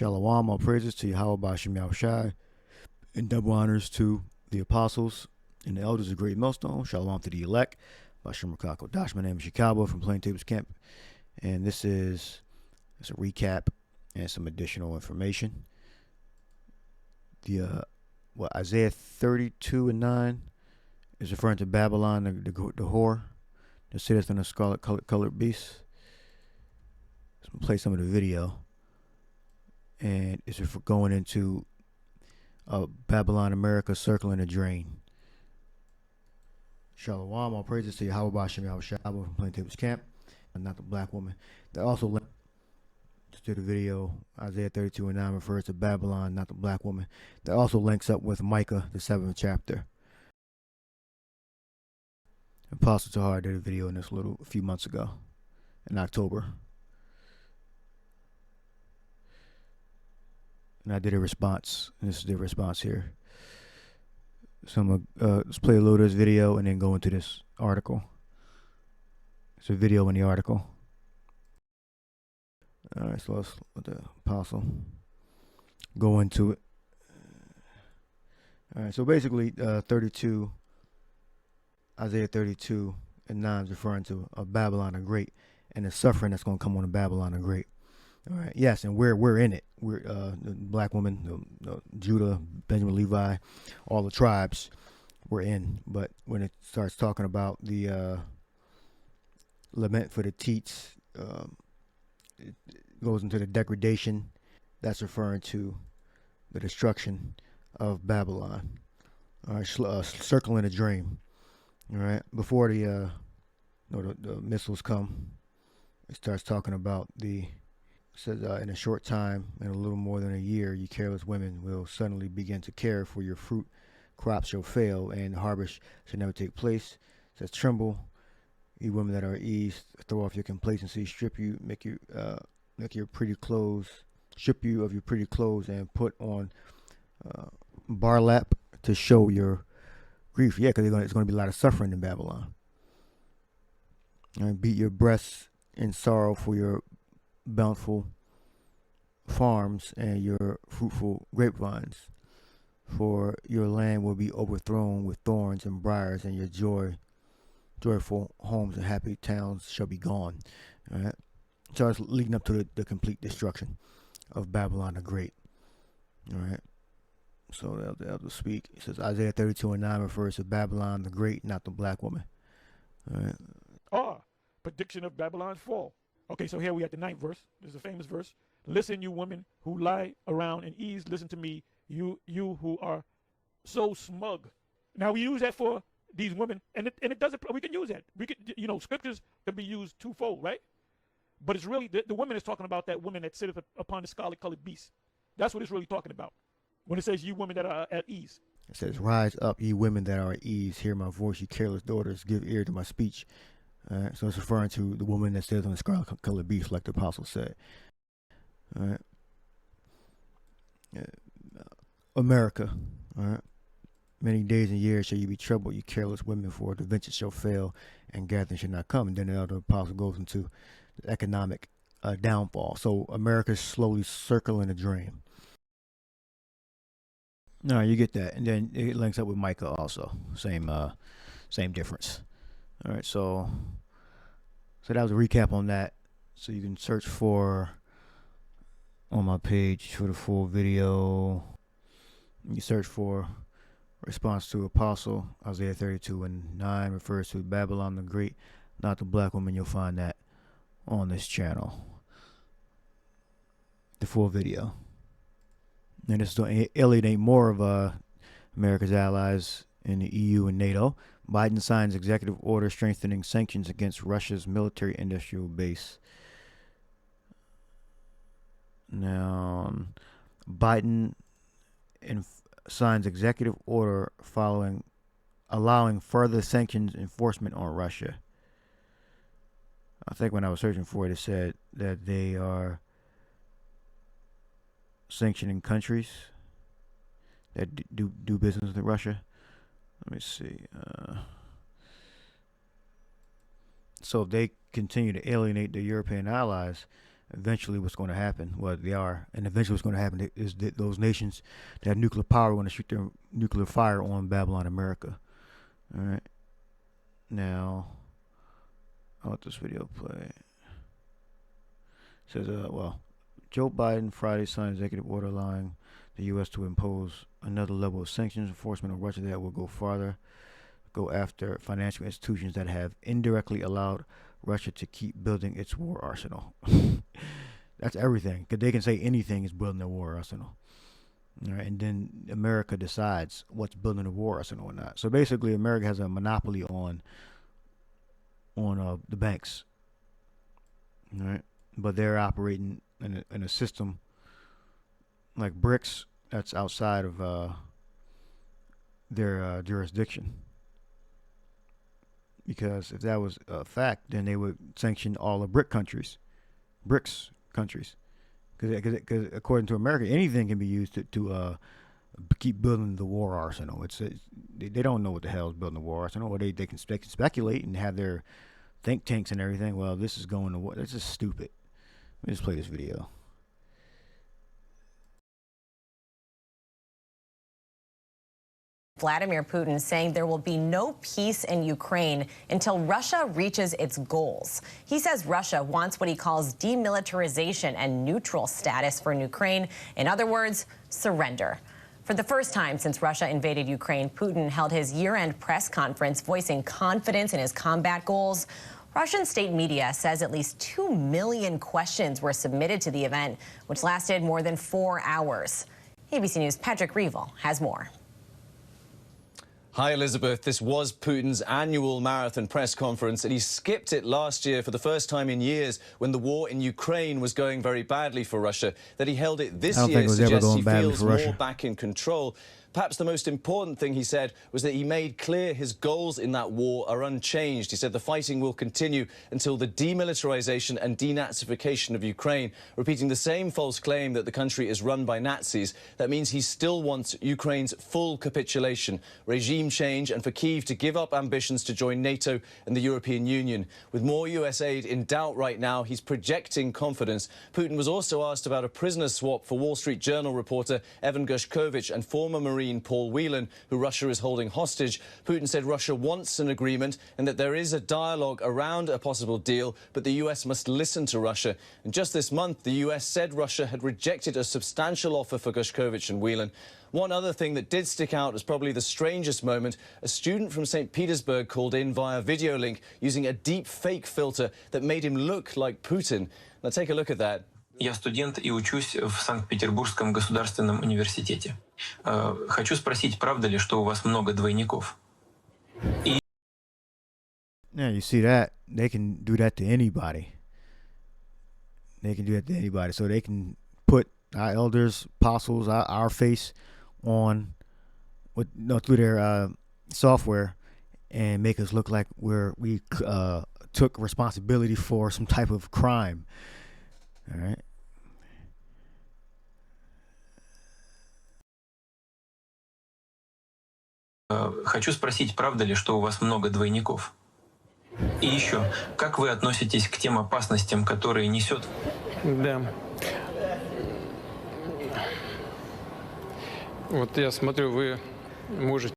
Shalom, all praises to Yahweh Bashem Yahushai, and double honors to the apostles and the elders of Great Millstone. Shalom to the elect. Bashem Rakako Dash. My name is Chicago from Plain Tables Camp, and this is a recap and some additional information. Isaiah 32:9 is referring to Babylon, the whore, the citizen of scarlet colored beast. Let's play some of the video. And it's going into Babylon, America, circling a drain. Shalom, all praises to Yahweh Bashem Yahushua from Plain Tables Camp, and not the black woman. They also linked to the video. Isaiah 32:9 refers to Babylon, not the black woman. That also links up with Micah, the 7th chapter. Apostle Tahar did a video in this a few months ago, in October. And I did a response, and this is the response here. So I'm gonna let's play a little of this video and then go into this article. It's a video in the article. All right, so let's let the apostle go into it. All right, so basically, Isaiah 32:9 is referring to Babylon the Great and the suffering that's going to come on Babylon the Great. All right. Yes, and we're in it. We're the black woman, the Judah, Benjamin, Levi, all the tribes we're in. But when it starts talking about the lament for the teats, it goes into the degradation. That's referring to the destruction of Babylon. All right, circling a dream. All right, before the missiles come, it starts talking about says, in a short time, in a little more than a year, you careless women will suddenly begin to care for your fruit. Crops shall fail, and harvest shall never take place. It says, tremble, you women that are at ease, throw off your complacency, strip you, make your pretty clothes, strip you of your pretty clothes, and put on burlap to show your grief. Yeah, because it's going to be a lot of suffering in Babylon. And beat your breasts in sorrow for your bountiful farms and your fruitful grapevines, for your land will be overthrown with thorns and briars, and your joyful homes and happy towns shall be gone. All right, so it's leading up to the complete destruction of Babylon the Great. All right, so the elder speak. It says Isaiah 32:9 refers to Babylon the Great, not the black woman. All right. Prediction of Babylon's fall. Okay, so here we at the 9th verse. This is a famous verse. Listen, you women who lie around in ease. Listen to me, you who are so smug. Now we use that for these women, and it doesn't. We can use that. We could, scriptures can be used twofold, right? But it's really the woman is talking about that woman that sitteth upon the scarlet-colored beast. That's what it's really talking about when it says you women that are at ease. It says, "Rise up, ye women that are at ease. Hear my voice, ye careless daughters. Give ear to my speech." All right, so it's referring to the woman that sits on the scarlet-colored beast, like the apostle said. All right, America. All right, many days and years shall you be troubled, you careless women, for the venture shall fail, and gathering shall not come. And then the other apostle goes into the economic downfall. So America's slowly circling a drain. No, you get that, and then it links up with Micah also. Same difference. All right, so that was a recap on that. So you can search for on my page for the full video. You search for response to apostle. Isaiah 32:9 refers to Babylon the Great, not the black woman. You'll find that on this channel. The full video. And this is to alienate more of America's allies in the EU and NATO. Biden signs executive order strengthening sanctions against Russia's military industrial base. Now, Biden signs executive order allowing further sanctions enforcement on Russia. I think when I was searching for it, it said that they are sanctioning countries that do business with Russia. Let me see. So if they continue to alienate their European allies, eventually what's going to happen, well, they are, and eventually what's going to happen is that those nations that have nuclear power are going to shoot their nuclear fire on Babylon, America. All right. Now, I'll let this video play. It says, Joe Biden Friday signed executive order allowing the U.S. to impose another level of sanctions enforcement on Russia that will go after financial institutions that have indirectly allowed Russia to keep building its war arsenal. That's everything, because they can say anything is building a war arsenal. All right, and then America decides what's building a war arsenal or not. So basically, America has a monopoly on the banks. All right, but they're operating in a system like BRICS that's outside of their jurisdiction. Because if that was a fact, then they would sanction all the BRICS countries. Because according to America, anything can be used to keep building the war arsenal. They don't know what the hell is building the war arsenal, or they can speculate and have their think tanks and everything. Well, this is going to war. That's just stupid. Let me just play this video. Vladimir Putin saying there will be no peace in Ukraine until Russia reaches its goals. He says Russia wants what he calls demilitarization and neutral status for Ukraine. In other words, surrender. For the first time since Russia invaded Ukraine, Putin held his year-end press conference voicing confidence in his combat goals. Russian state media says at least 2 million questions were submitted to the event, which lasted more than 4 hours. ABC News' Patrick Reevell has more. Hi, Elizabeth. This was Putin's annual marathon press conference, and he skipped it last year for the first time in years when the war in Ukraine was going very badly for Russia. That he held it this year suggests he feels more back in control. Perhaps the most important thing he said was that he made clear his goals in that war are unchanged. He said the fighting will continue until the demilitarization and denazification of Ukraine, repeating the same false claim that the country is run by Nazis. That means he still wants Ukraine's full capitulation, regime change, and for Kyiv to give up ambitions to join NATO and the European Union. With more US aid in doubt right now, he's projecting confidence. Putin was also asked about a prisoner swap for Wall Street Journal reporter Evan Gershkovich and former Marine Paul Whelan, who Russia is holding hostage. Putin said Russia wants an agreement and that there is a dialogue around a possible deal, but the US must listen to Russia. And just this month, the US said Russia had rejected a substantial offer for Gershkovich and Whelan. One other thing that did stick out as probably the strangest moment, a student from St. Petersburg called in via video link using a deep fake filter that made him look like Putin. Now take a look at that. Я студент и учусь в Санкт-Петербургском государственном университете. Хочу спросить, правда ли, что у вас много двойников? Yeah, you see that? They can do that to anybody. So they can put our elders, apostles, our face on through their software and make us look like we took responsibility for some type of crime. All right. Хочу спросить, правда ли, что у вас много двойников? И еще, как вы относитесь к тем опасностям, которые несет? Да. Вот я смотрю, вы можете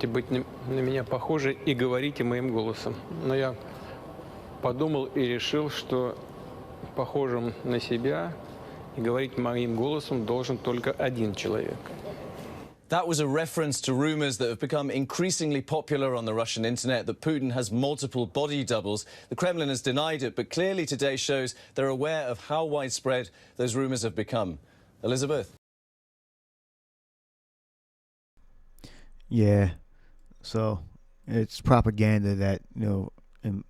быть на меня похожи и говорите моим голосом. Но я подумал и решил, что похожим на себя и говорить моим голосом должен только один человек. That was a reference to rumors that have become increasingly popular on the Russian internet that Putin has multiple body doubles. The Kremlin has denied it, but clearly today shows they're aware of how widespread those rumors have become. Elizabeth? Yeah, so it's propaganda that, in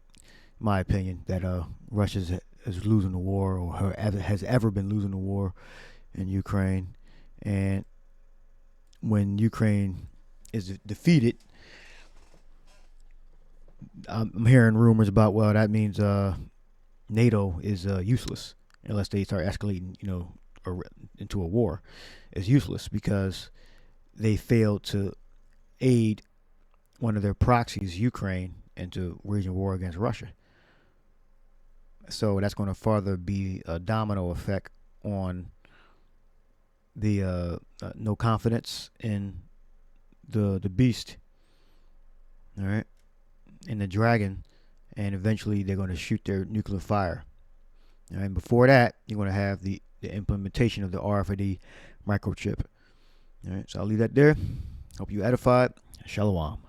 my opinion, that Russia is losing the war or has ever been losing the war in Ukraine. And when Ukraine is defeated, I'm hearing rumors about, well, that means NATO is useless unless they start escalating, into a war. It's useless because they failed to aid one of their proxies, Ukraine, into waging war against Russia. So that's going to further be a domino effect on the no confidence in the beast, all right, and the dragon, and eventually they're going to shoot their nuclear fire. All right, and before that, you're going to have the implementation of the RFID microchip. All right, so I'll leave that there. Hope you edified. Shalom.